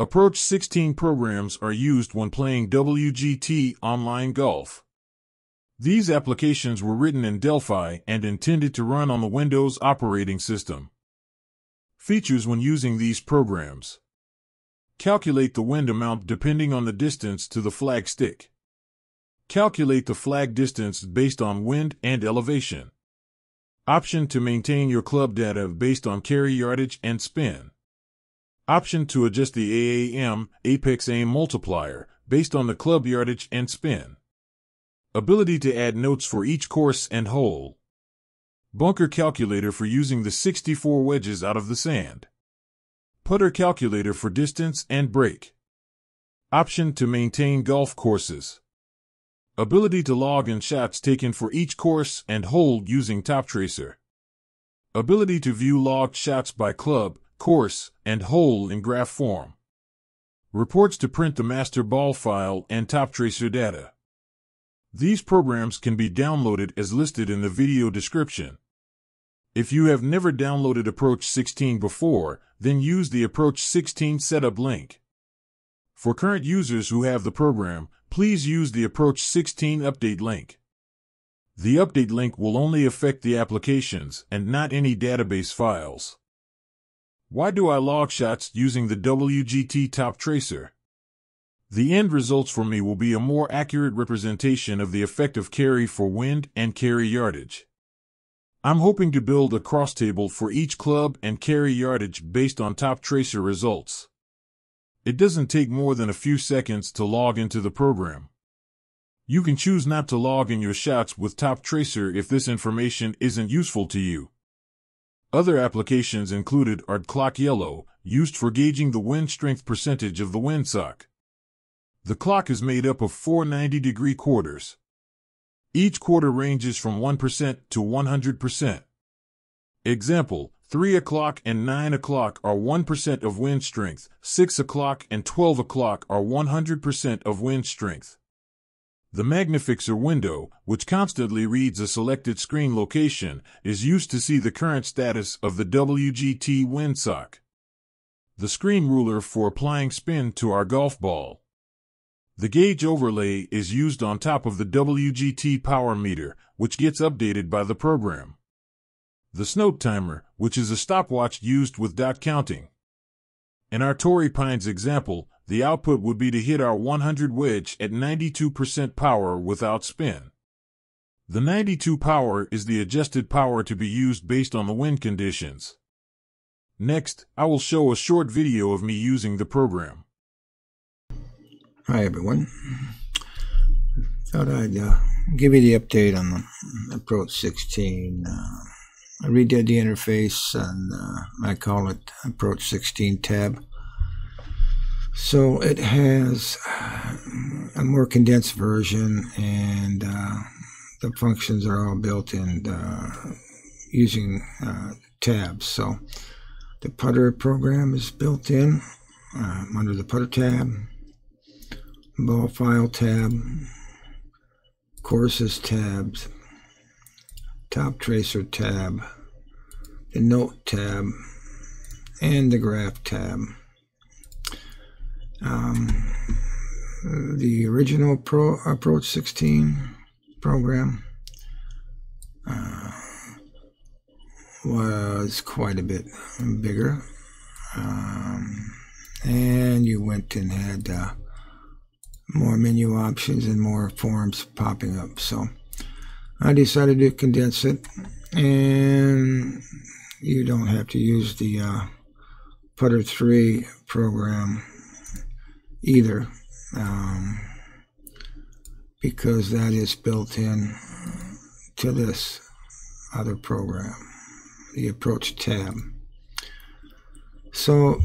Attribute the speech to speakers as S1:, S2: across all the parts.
S1: Approach 16 programs are used when playing WGT online golf. These applications were written in Delphi and intended to run on the Windows operating system. Features when using these programs: calculate the wind amount depending on the distance to the flag stick. Calculate the flag distance based on wind and elevation. Option to maintain your club data based on carry yardage and spin. Option to adjust the AAM, apex aim multiplier, based on the club yardage and spin. Ability to add notes for each course and hole. Bunker calculator for using the 64 wedges out of the sand. Putter calculator for distance and break. Option to maintain golf courses. Ability to log in shots taken for each course and hole using TopTracer. Ability to view logged shots by club, course, and hole in graph form. Reports to print the master ball file and TopTracer data. These programs can be downloaded as listed in the video description. If you have never downloaded Approach 16 before, then use the Approach 16 setup link. For current users who have the program, please use the Approach 16 update link. The update link will only affect the applications and not any database files. Why do I log shots using the WGT TopTracer? The end results for me will be a more accurate representation of the effective carry for wind and carry yardage. I'm hoping to build a cross table for each club and carry yardage based on TopTracer results. It doesn't take more than a few seconds to log into the program. You can choose not to log in your shots with TopTracer if this information isn't useful to you. Other applications included are Clock Yellow, used for gauging the wind strength percentage of the windsock. The clock is made up of 4 90-degree quarters. Each quarter ranges from 1% to 100%. Example: 3 o'clock and 9 o'clock are 1% of wind strength, 6 o'clock and 12 o'clock are 100% of wind strength. The Magnifixer window, which constantly reads a selected screen location, is used to see the current status of the WGT windsock. The screen ruler for applying spin to our golf ball. The gauge overlay is used on top of the WGT power meter, which gets updated by the program. The Snow timer, which is a stopwatch used with dot counting. In our Torrey Pines example, the output would be to hit our 100 wedge at 92% power without spin. The 92 power is the adjusted power to be used based on the wind conditions. Next, I will show a short video of me using the program.
S2: Hi everyone. Thought I'd give you the update on the Approach 16. I redid the interface and I call it Approach16Tab. So it has a more condensed version, and the functions are all built in using tabs. So the putter program is built in under the putter tab, ball file tab, courses tabs, TopTracer tab, the note tab, and the graph tab. The original Approach 16 program was quite a bit bigger, and you went and had more menu options and more forms popping up. So I decided to condense it, and you don't have to use the Putter 3 program either, because that is built in to this other program, the Approach tab. So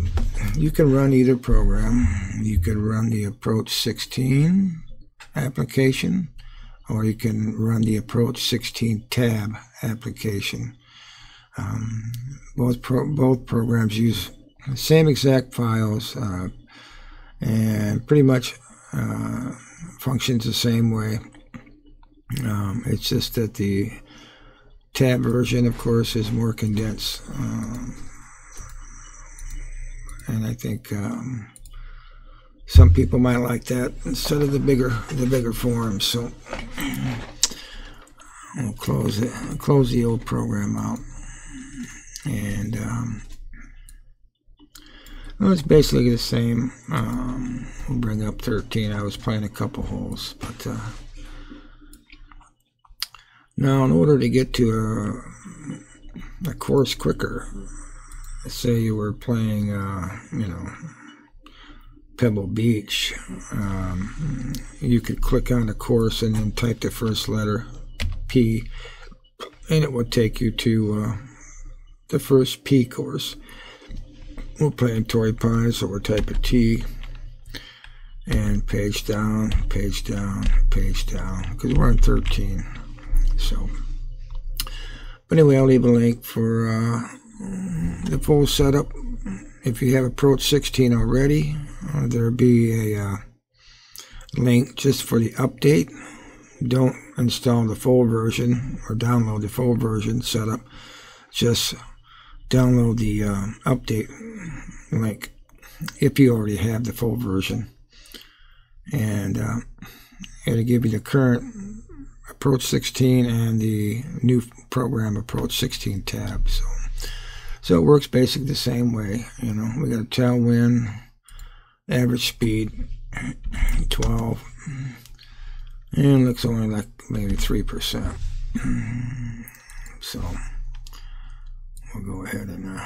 S2: you can run either program. You can run the Approach 16 application, or you can run the Approach 16Tab application. Both programs use the same exact files and pretty much functions the same way. It's just that the tab version, of course, is more condensed, and I think some people might like that instead of the bigger forms. So we'll close it. Close the old program out, and well, it's basically the same. We'll bring up 13. I was playing a couple holes, but now in order to get to a course quicker, let's say you were playing, you know, Pebble Beach, you could click on the course and then type the first letter, P, and it would take you to the first P course. We're playing Torrey Pines, so we'll type a T, and page down, page down, page down, because we're on 13. So, but anyway, I'll leave a link for the full setup. If you have Approach 16 already, there'll be a link just for the update. Don't install the full version or download the full version setup. Just download the update link if you already have the full version. And it'll give you the current Approach 16 and the new program Approach16Tab. So it works basically the same way. You know, we got a tailwind, average speed 12, and it looks only like maybe 3%. So we'll go ahead and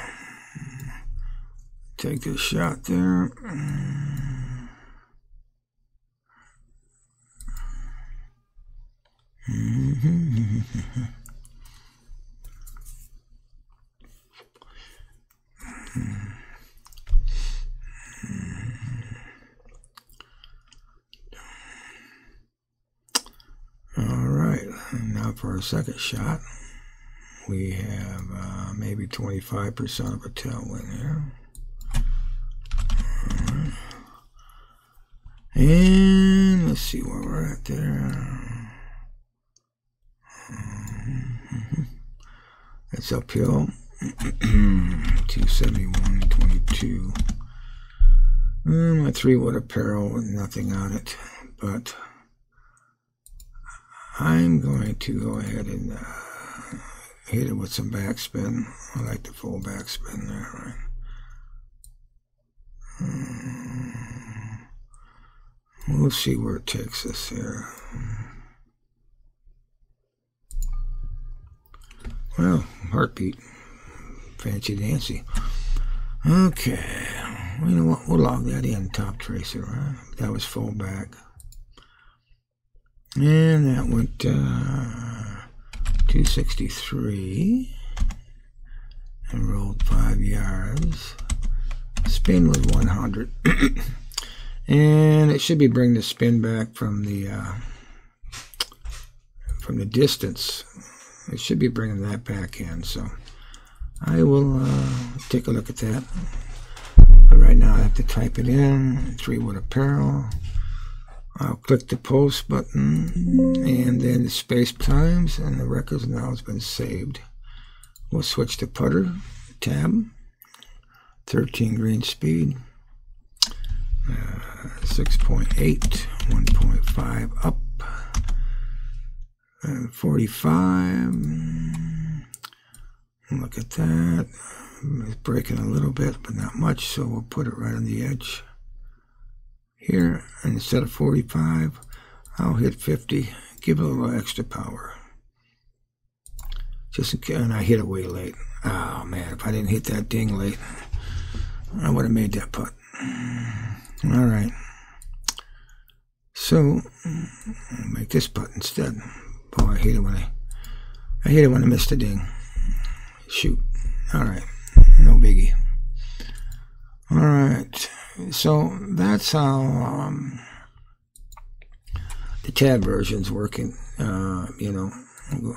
S2: take this shot there. Alright, now for our second shot, we have maybe 25% of a tailwind here. And let's see where we're at there. It's uphill. 271, 22. My 3-wood apparel with nothing on it, but I'm going to go ahead and hit it with some backspin. I like the full backspin there, right? We'll see where it takes us here. Well, heartbeat. Fancy dancy. Okay. Well, you know what? We'll log that in, top tracer, right? That was full back. And that went 263. And rolled 5 yards. Spin was 100. And it should be bringing the spin back from the distance. It should be bringing that back in. So I will take a look at that. But right now I have to type it in. 3-wood apparel. I'll click the post button and then the space times, and the record now has been saved. We'll switch to putter tab. 13 green speed. 6.8, 1.5 up, 45. Look at that. It's breaking a little bit, but not much, so we'll put it right on the edge here. And instead of 45, I'll hit 50. Give it a little extra power. Just in case, and I hit it way late. Oh man, if I didn't hit that ding late, I would have made that putt. All right. So I'll make this putt instead. Boy, I hate it when I miss the ding. Shoot. All right. No biggie. All right. So that's how the tab version's working. You know,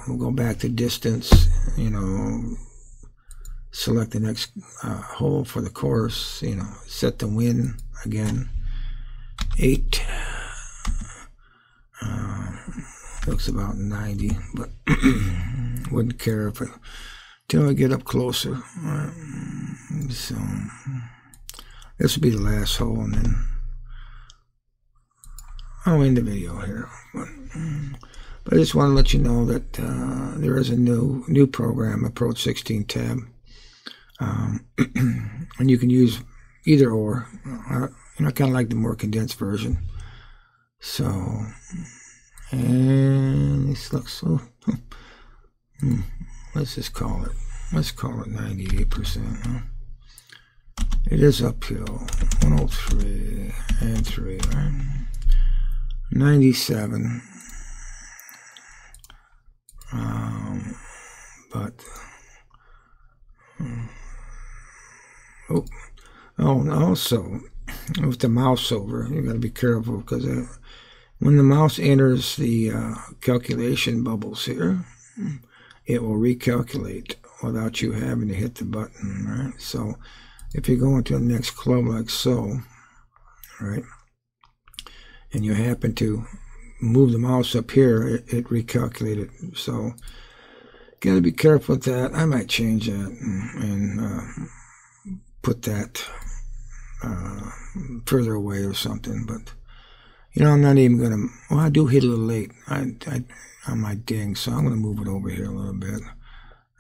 S2: we'll go back to distance. You know, select the next hole for the course. You know, set the win again. 8. Looks about 90, but wouldn't care if till I get up closer. So this will be the last hole, and then I'll end the video here. But I just want to let you know that there is a new program, Approach16Tab. And you can use either or. I kind of like the more condensed version. So, and this looks so. Let's just call it. Let's call it 98%. Huh? It is uphill. 103 and 3. Right? 97. But and also with the mouse over, you got to be careful because when the mouse enters the calculation bubbles here, it will recalculate without you having to hit the button, right? So if you go into the next club like so, right, and you happen to move the mouse up here, it recalculated. So got to be careful with that. I might change that and put that further away or something. But I'm not even gonna. Well, I do hit a little late. I on my ding, so I'm gonna move it over here a little bit.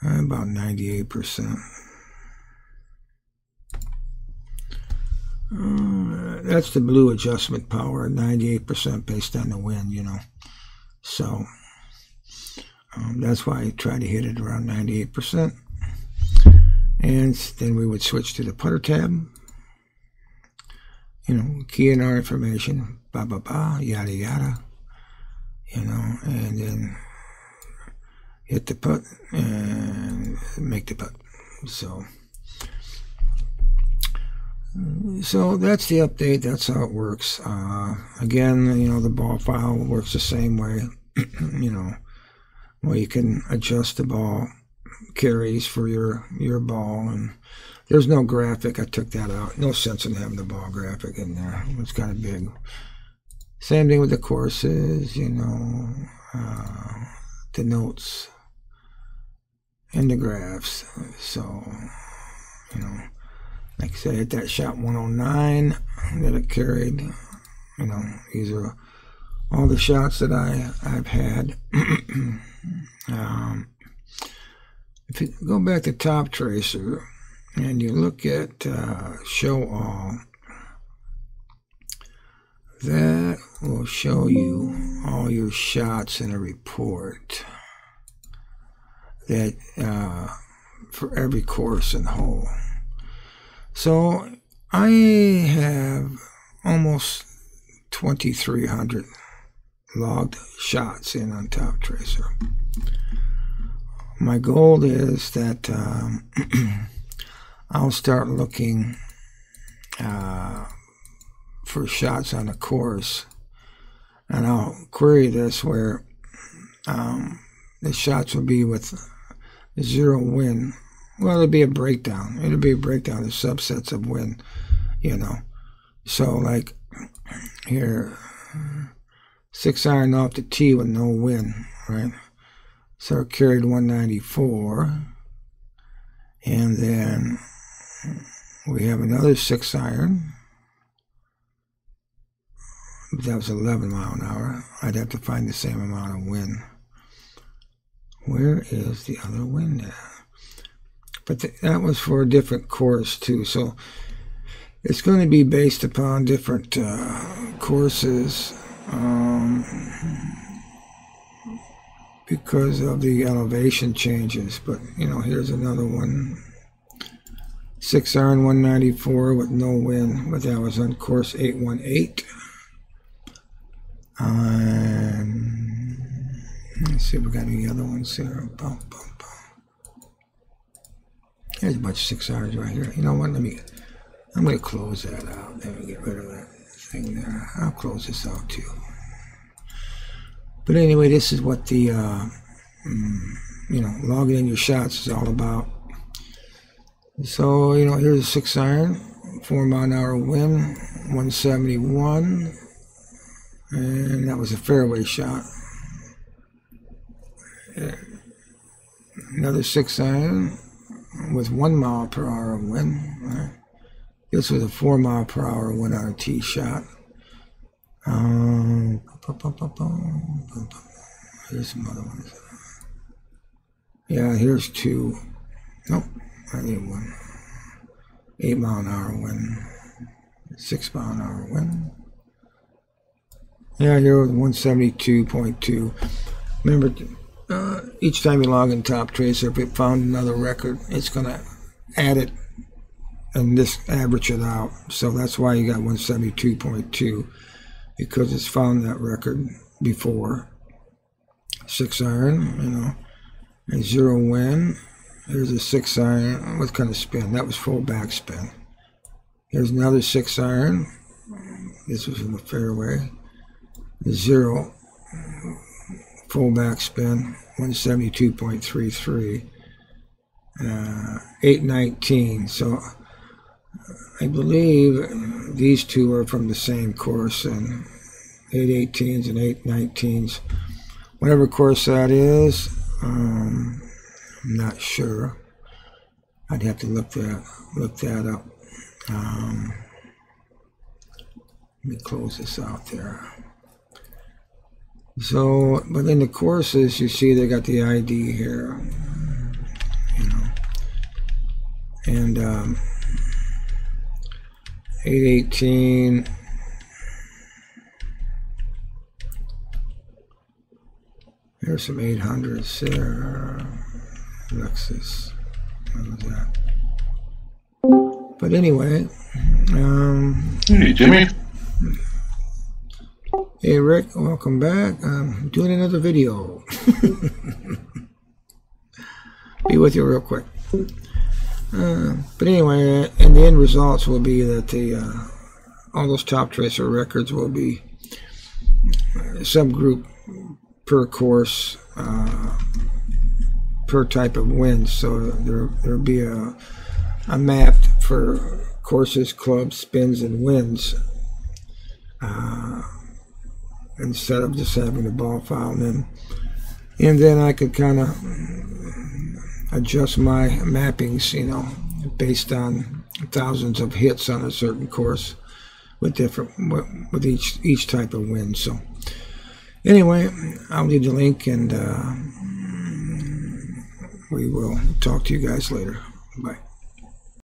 S2: About 98%. That's the blue adjustment power, 98% based on the wind, So that's why I try to hit it around 98%. And then we would switch to the putter tab. Key in our information, yada yada. And then hit the putt and make the putt. So that's the update. That's how it works. Again, the ball file works the same way. Where you can adjust the ball carries for your ball, and there's no graphic. I took that out. No sense in having the ball graphic in there. It's kind of big. Same thing with the courses. The notes and the graphs. So like I said, I hit that shot 109 that it carried. These are all the shots that I've had. If you go back to Top Tracer and you look at Show All, that will show you all your shots in a report that for every course and hole. So I have almost 2,300 logged shots in on Top Tracer. My goal is that I'll start looking for shots on a course, and I'll query this where the shots will be with zero win. Well, it'll be a breakdown. It'll be a breakdown of subsets of win, So, like, here, 6-iron off the tee with no win, right? So I carried 194. And then we have another 6-iron. That was 11 mile an hour. I'd have to find the same amount of wind. Where is the other wind at? But that was for a different course too. So it's going to be based upon different courses because of the elevation changes. But here's another one. 6-iron 194 with no wind, but that was on course 818. Let's see if we got any other ones here. There's a bunch of 6-irons right here. You know what? I'm going to close that out. Let me get rid of that thing there. I'll close this out too. But anyway, this is what the logging in your shots is all about. So here's a 6-iron, 4 mile an hour wind, 171, and that was a fairway shot. Another 6-iron with 1 mile per hour wind. Right? This was a 4 mile per hour wind on a tee shot. Here's some other ones. Yeah, here's two. Nope, I need one. 8 mile an hour wind. 6 mile an hour wind. Yeah, here with 172.2. Remember, each time you log in Top Tracer, if it found another record, it's going to add it and just average it out. So that's why you got 172.2, because it's found that record before. 6 iron, you know, and 0 wind. Here's a 6 iron. What kind of spin? That was full backspin. Here's another 6 iron. This was in the fairway. 0 full backspin. 172.33. 819. So I believe these two are from the same course, and 818s and 819s. Whatever course that is, I'm not sure. I'd have to look that up. Let me close this out there. So, but in the courses, you see they got the ID here, you know, and 818. There's some 800s there. Lexus. What was that? But anyway,
S3: hey, Jimmy.
S2: Hey, Rick. Welcome back. I'm doing another video. Be with you real quick. But anyway, and the end results will be that the all those Top Tracer records will be subgroup per course, per type of wind. So there'll be a map for courses, clubs, spins, and winds, instead of just having the ball file. And then I could kind of adjust my mappings, you know, based on thousands of hits on a certain course with each type of wind. So anyway, I'll leave the link, and we will talk to you guys later. Bye.